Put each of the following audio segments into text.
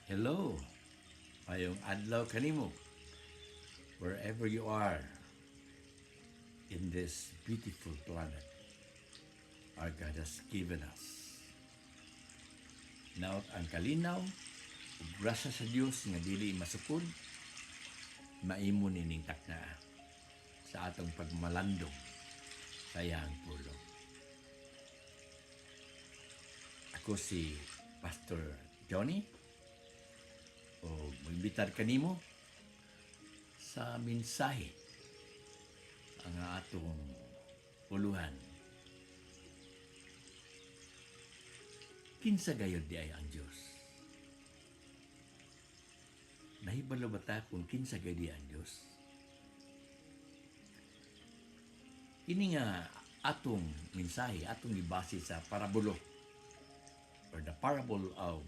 Hello, mayong adlaw kanimo, wherever you are in this beautiful planet our God has given us. Naot ang kalinaw, ug grasya sa Dios nga dili masukod, maimo nining takna sa atong pagmalandong sa iyang pulong. Ako si Pastor Johnny, o magbitar kanimo sa mensahe ang atong puluhan. Kinsa gayud di ay ang Dios? Nahibalo ba ta kung kinsa gayud di ang Dios? Ini nga atong mensahe, atong gibase sa parabulo or the parable of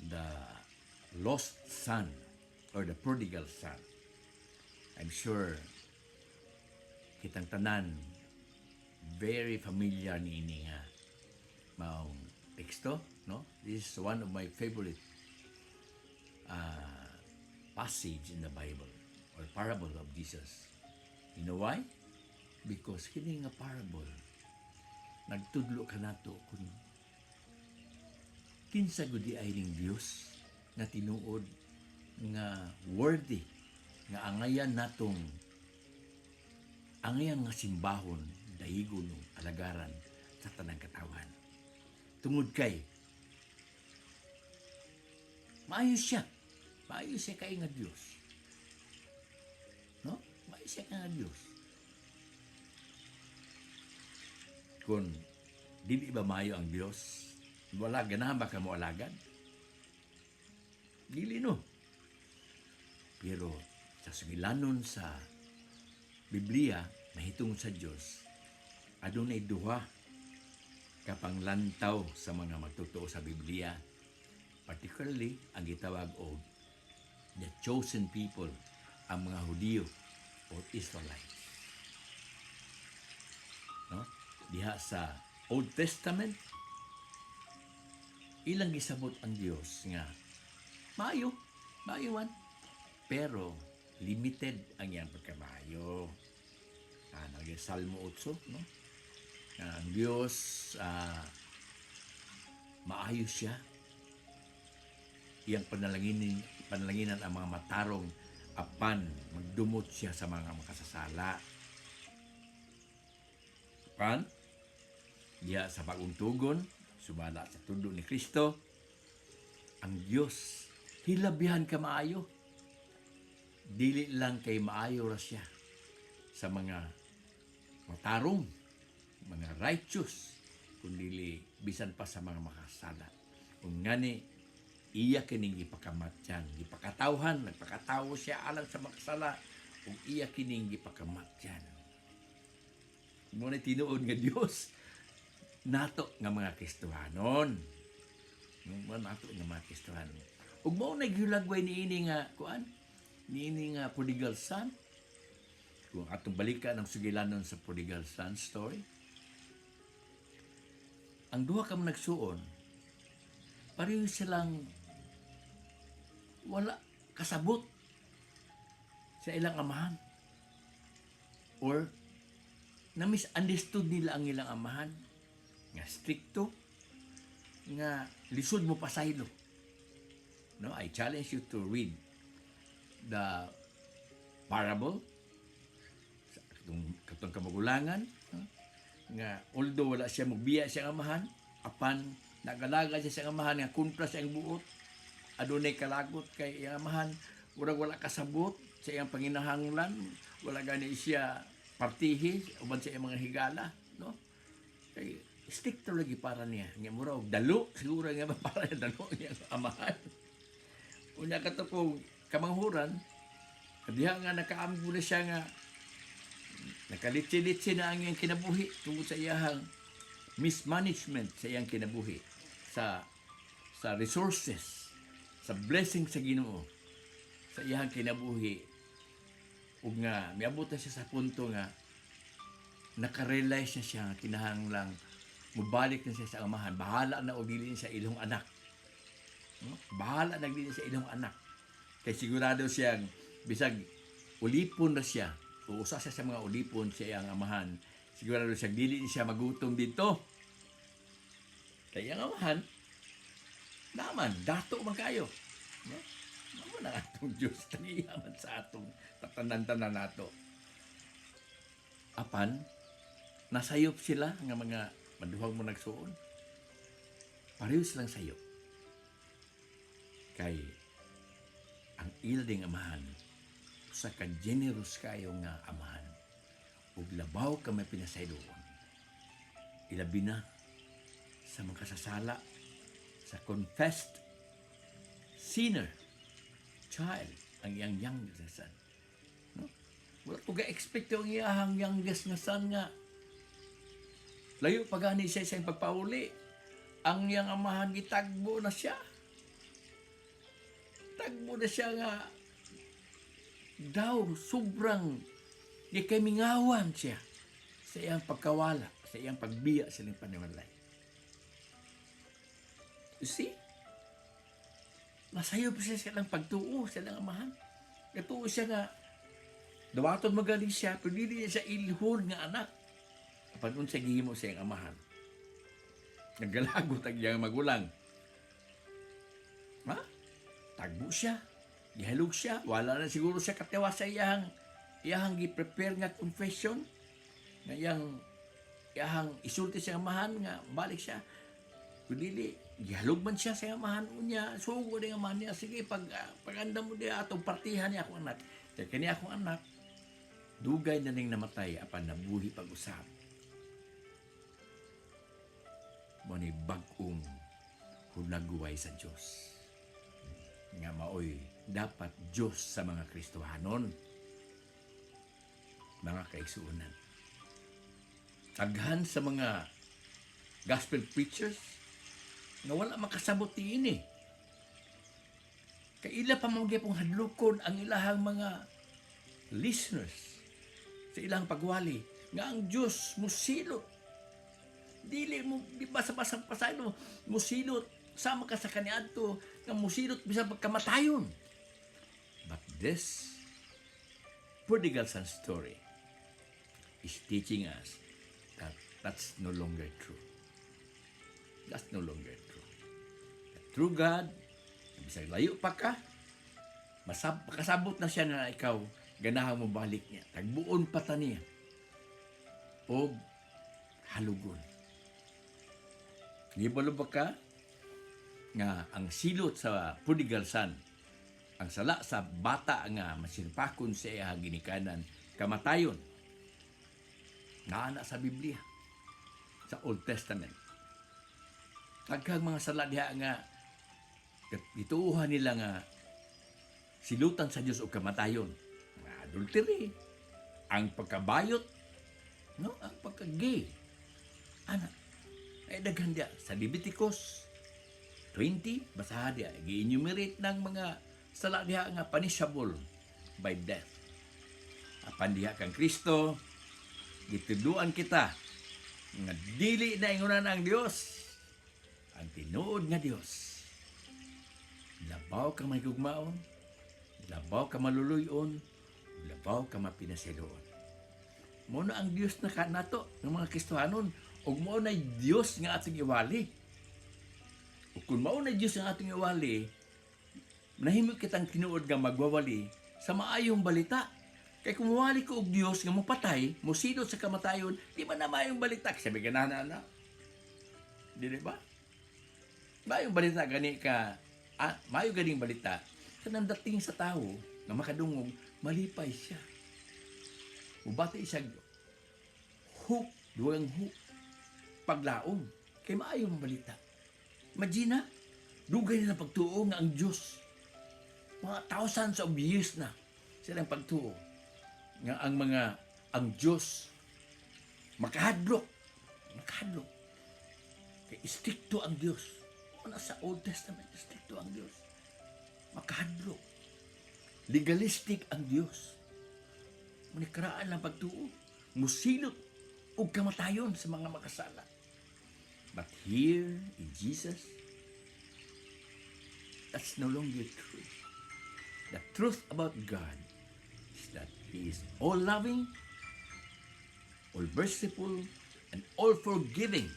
the lost son or the prodigal son. I'm sure kitang tanan very familiar niini nga maong teksto, no? This is one of my favorite passage in the Bible or parable of Jesus. You know why? Because kini nga parable nagtudlo kanato kung kinsa gud di ay ning Dios nga tinuod nga worthy nga angayan natong angayan nga simbahon dahigon ng alagaran sa tanang katawan. Tungod kay maayo siya kay nga Dios. No? Maayo siya kay nga Dios. Kung dili ba maayo ang Dios, wala ganahan ba ka mo alagad? Dili no. Pero sa sugilanon sa Biblia, mahitungod sa Dios, adunay duha ka panglantaw sa mga magtotoo sa Biblia. Particularly, ang gitawag og the chosen people, ang mga Hudiyo or Israelites. No? Diha sa Old Testament, ilang gisabot ang Dios nga maayo man, pero limited ang iyang pagkamaayo. Naging Salmo 8, no? Ang Dios maayo siya. Iyang panalanginan ang mga matarong apan magdumot siya sa mga makasasala. Apan diya sa bagong tugon, sumala sa tundo ni Kristo, ang Dios hilabihan ka maayo. Dili lang kay maayo ra siya sa mga matarong, mga righteous, kundi bisan pa sa mga makasala. Kung ngani iya kining gipakamatyan, gipakatawhan, nagpakatawo siya alang sa makasala, ug iya kining gipakamatyan. Muna tinuod nga Dios nato nga mga Kristohanon. Nato nga mga Kristohanon. Ug mao nagyulagway niini nga kuan, niini nga prodigal son. Kung atong balikan ang sugilanon sa prodigal son story, ang duha ka nagsuon, pareho silang wala kasabot sa ilang amahan. Or na-misunderstood nila ang ilang amahan nga stricto, nga lisod mo pasaylo. No, I challenge you to read the parable sa katong kamagulangan, nga although wala siya magbiya sa amahan, apan nagalaga siya sa amahan nga kontra sa iyang buot, adunay kalagot kay iyang amahan, urag wala kasabot sa iyang panginahanglan, wala gani siya partihi uban sa iyang mga higala, no? Kay stricto lagi para niya nga mura og dalo siguro nga para niya dalo niya amahan. Unya kato ko kamanghuran, diha nga nakaamgo na siya nga nakalitsi-litsi na ang iyang kinabuhi tungod sa iyang mismanagement sa iyang kinabuhi, sa resources, sa blessing sa Ginoo sa iyang kinabuhi. Ug nga miabot na siya sa punto nga nakarealize na siya nga kinahanglang mubalik na siya sa amahan, bahala na o dili sa ilong anak. No? Bahala nagdili sa ilang anak. Kay sigurado siyang bisag ulipon na siya, o usa siya sa mga ulipon sa iyang amahan, sigurado siyang dili siya magutom dito. Kaya ang amahan, naman, dato man kayo. No? Naman ang atong Diyos, tagiyaman sa atong tatanan-tanan nato. Apan, nasayop sila nga mga maduhang mo nagsuon. Pareho silang sayop. Kay ang ilding amahan, sa ka-generous kayo nga amahan, ug labaw ka may pinasayloon. Ilabi na sa mga kasasala, sa confessed sinner, child, ang youngest son. No? Wala ko ga-expect yung iyahang youngest nga son nga. Layo pa gani siya sa pagpauli. Ang iyang amahan gitagbo na siya. Tagbo na siya nga daw sobrang gikamingawan siya sa iyang pagkawala, sa iyang pagbiya sa iyang panimalay. You see? Masayop siya silang pagtuo sa ilang amahan. Katuo siya nga dawaton magaling siya, pero hindi niya siya ilhon nga anak. Panon siya gihimo sa iyang amahan. Naggalagot ang iyang magulang. Ha? Tagbo siya. Gihalog siya. Wala na siguro siya katiwa sa iyahang gi-prepare nga confession. Nga iyahang isulti sa amahan nga balik siya. Kudili, gihalog man siya sa amahan niya. Sugo na yung amahan niya. Sige, pag-anda mo niya atong partihan niya akong anak. Kaya kanya akong anak, dugay na ning namatay apan nabuhi pag-usap. Mo ni bag-ong hunagway sa Diyos. Nga maoy dapat Diyos sa mga Kristohanon, mga kaigsuunan. Aghan sa mga gospel preachers nga wala makasabot ini. Kaila pa mga pong hadlukon ang ilahang mga listeners sa ilang pagwali nga ang Diyos musilot. Dili mo, di ba sa pasang-pasay mo, musilot, sama ka sa kaniadto, nga musilot bisa pagkamatayon. But this prodigal son story is teaching us that that's no longer true. That's no longer true. The true God, bisag layo pa ka, makasabot na siya na ikaw, ganahan mo balik niya. Tagbuon pa ta niya. O halugon. Gibalo ba ka nga ang silot sa prodigal son, ang sala sa bata nga masinpakon sa iya ginikanan, kamatayon. Naana sa Biblia, sa Old Testament. Daghang mga sala diha nga gituuhan nila nga silutan sa Dios og kamatayon. Nga adultery, ang pagkabayot, no, ang pagka-gay. Ana, ay daghan dia sa Leviticus 20, basaha dia, gi-enumerate ng mga sala diha nga punishable by death. Apan diha kang Kristo, gituduan kita nga dili na ingunan ang Dios, ang tinuod nga Dios. Labaw ka may gugmaon, labaw ka maluluyon, labaw ka mapinasiloon. Muna ang Dios na kanato ng mga Kristohanon, ug mao na Dios nga atong iwali. Ug kung mao na Dios nga atong iwali, nahimo kitang tinuod nga magwawali sa maayong balita. Kay kung mawali ko og Dios nga mopatay, mosidot sa kamatayon, di ba na maayong balita? Sabi ganana na. Dili ba? Maayong balita gani ka, maayo ganing balita kanang dating sa tawo nga makadungog, malipay siya. Mubati siya hook, duwang hook, paglaom, kay maayong balita. Imagine, dugay na pagtuo nga ang Diyos. Mga thousands of years na silang pagtuo. Nga ang Diyos, makahadlok. Kay istrikto ang Diyos. Una sa Old Testament, istrikto ang Diyos. Makahadlok. Legalistic ang Diyos. Manikaraan lang pagtuo. Musilot o kamatayon sa mga makasala. But here in Jesus, That's no longer true. The truth about God is that He is all loving, all merciful, and all forgiving.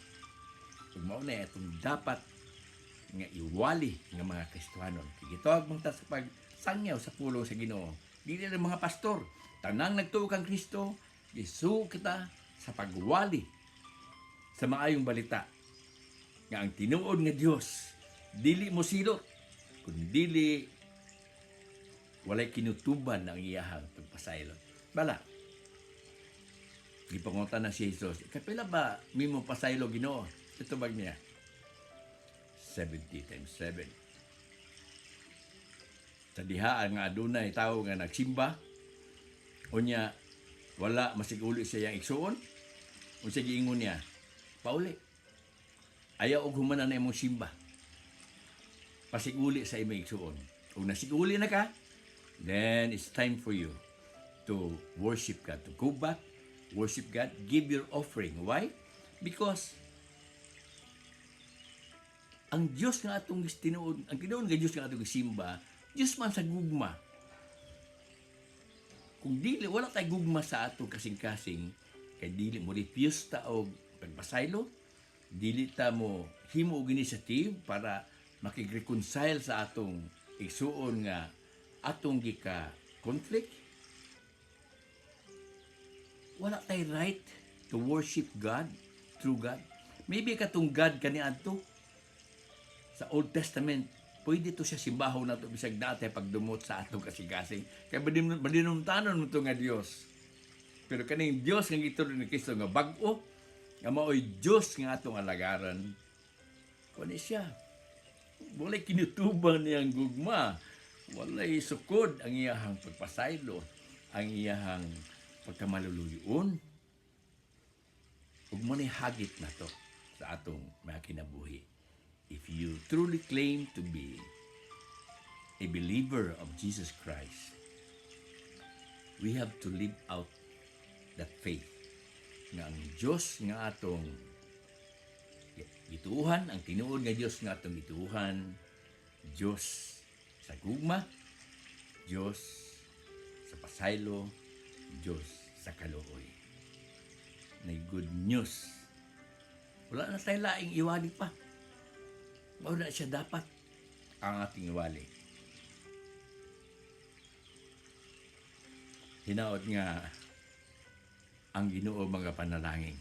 Ug mao na itong dapat nga iwali nga mga Kristiyanon. Gitawag mong ta sa pagsangyaw sa pulong sa Ginoo. Dili lang mga pastor, tanang nagtuo kang Kristo, gisu kita sa pagwali sa maayong balita nga ang tinuod nga Dios dili mo silot kundi walay kinutuban ang iyahang pagpasaylot. Bala, gipangutan na si Jesus, kapila ba mimo pasaylo Ginoo? Ito bag niya, 70 times 7. Sa dihaan nga adunay tao nga nagsimba, unya wala masiguli siya yang igsuon, unsa giingon niya, pauli. Ayaw og humanan na imong simba. Pasiguli sa imong igsuon. Kung nasiguli na ka, then it's time for you to worship God, to go back, worship God, give your offering. Why? Because ang Dios nga atong tinuod, ang tinuod nga Dios nga atong simba, Dios man sa gugma. Kung dili wala tay gugma sa atong kasing-kasing, kay dili mo refuse ta og pagpasaylo, dili ta mo himo og initiative para makig-reconcile sa atong igsuon nga atong gika conflict. Wala tay right to worship God, true God. Maybe katong God kaniadto sa Old Testament, pwede to siya simbaho na to bisag dati pagdumot sa atong kasing-kasing. Kaya badinumtanon mo to nga Dios. Pero kaning Dios nga gitulo ni Kristo nga bag-o, nga maoy Dios nga atong alagaran. Kuno siya. Walay kinutuban niyang gugma. Walay sukod ang iyahang pagpasaylo, ang iyahang pagkamaluluyon. Ug mo ni hagit na to sa atong mga kinabuhi. If you truly claim to be a believer of Jesus Christ, we have to live out that faith nga ang Diyos nga atong gituuhan, ang tinuod nga Diyos nga atong gituuhan, Diyos sa gugma, Diyos sa pasaylo, Diyos sa kaluoy. May good news. Wala na tayo laing iwali pa. Wala siya dapat ang ating iwali. Hinaot nga ang Ginoo mga panalangin.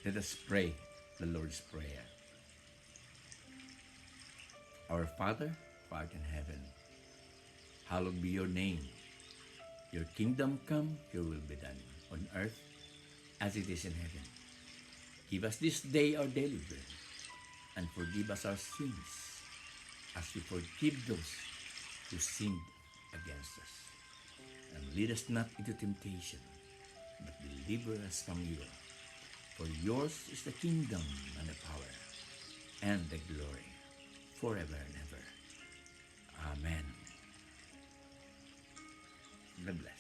Let us pray the Lord's Prayer. Our Father, who art in heaven, hallowed be your name. Your kingdom come, your will be done, on earth as it is in heaven. Give us this day our daily bread, and forgive us our sins, as we forgive those who sinned against us. And lead us not into temptation, but deliver us from evil. For yours is the kingdom and the power and the glory forever and ever. Amen. God bless.